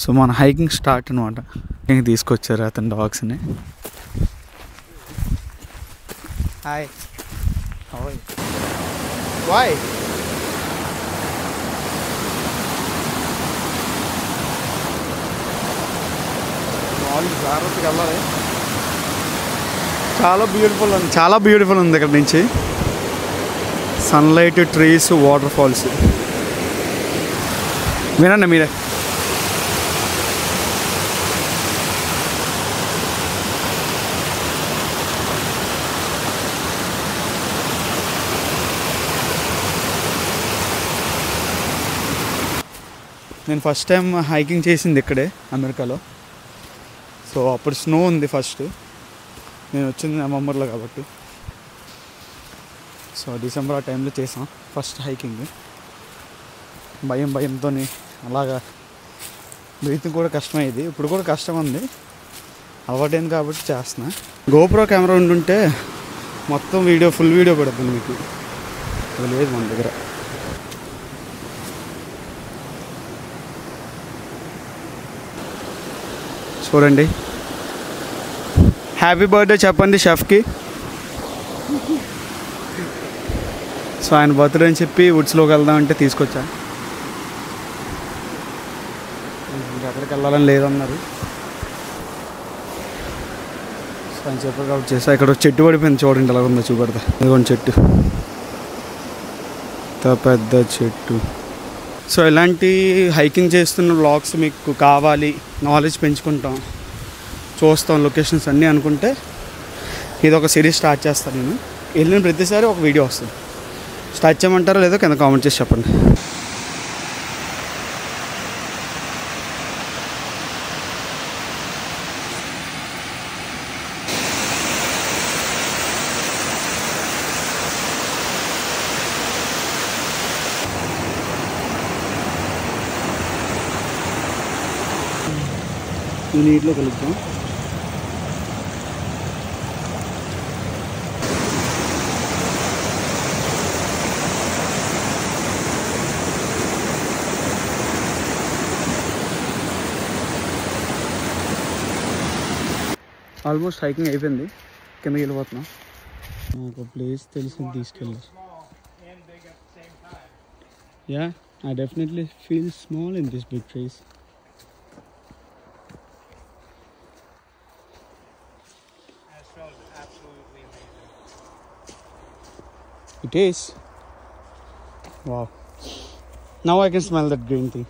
So మన hiking start అనమాట. ఇంక తీసుకొచ్చారు అతని డాగ్స్ని. హాయ్, వై జాగ్రత్తగా వెళ్ళాలి. చాలా బ్యూటిఫుల్ ఉంది ఇక్కడ నుంచి. Sunlight, trees, water falls. వినండి మీరే. నేను ఫస్ట్ టైం హైకింగ్ చేసింది ఇక్కడే అమెరికాలో. సో అప్పుడు స్నో ఉంది ఫస్ట్. నేను వచ్చింది నవంబర్లో కాబట్టి. సో డిసెంబర్ ఆ టైంలో చేసాం ఫస్ట్ హైకింగ్. భయంతో అలాగా బ్రీతింగ్ కూడా కష్టమైంది. ఇప్పుడు కూడా కష్టం ఉంది, అలవాటైంది కాబట్టి చేస్తున్నా. గోప్రో కెమెరా ఉంటుంటే మొత్తం ఫుల్ వీడియో పెడుతుంది మీకు. అది లేదు మన దగ్గర. చూడండి. హ్యాపీ బర్త్డే చెప్పండి షెఫ్కి. సో ఆయన బర్త్డే అని చెప్పి వుడ్స్లోకి వెళ్దామంటే తీసుకొచ్చా. ఎక్కడికి వెళ్ళాలని లేదన్నారు. సో ఆయన చెప్పారు కాబట్టి చేసా. ఇక్కడ ఒక చెట్టు పడిపోయింది చూడండి, ఎలా ఉందో చూపెడతా. ఇదిగోండి చెట్టు, పెద్ద చెట్టు. సో ఇలాంటి హైకింగ్ చేస్తున్న వ్లాగ్స్ మీకు కావాలి, నాలెడ్జ్ పెంచుకుంటాం, చూస్తాం లొకేషన్స్ అన్నీ అనుకుంటే ఇది ఒక సిరీస్ స్టార్ట్ చేస్తాను. నేను వెళ్ళిన ప్రతిసారి ఒక వీడియో వస్తుంది. స్టార్ట్ చేయమంటారో లేదో కింద కామెంట్ చేసి చెప్పండి. ఈ నీటిలో కలుద్దాం. ఆల్మోస్ట్ హైకింగ్ అయిపోయింది, కిందకి వెళ్ళిపోతున్నాం. నాకు ప్లేస్ తెలిసింది తీసుకెళ్ళారు. Yeah, I definitely feel small in this big trees. It is. Wow. Now I can smell that green thing.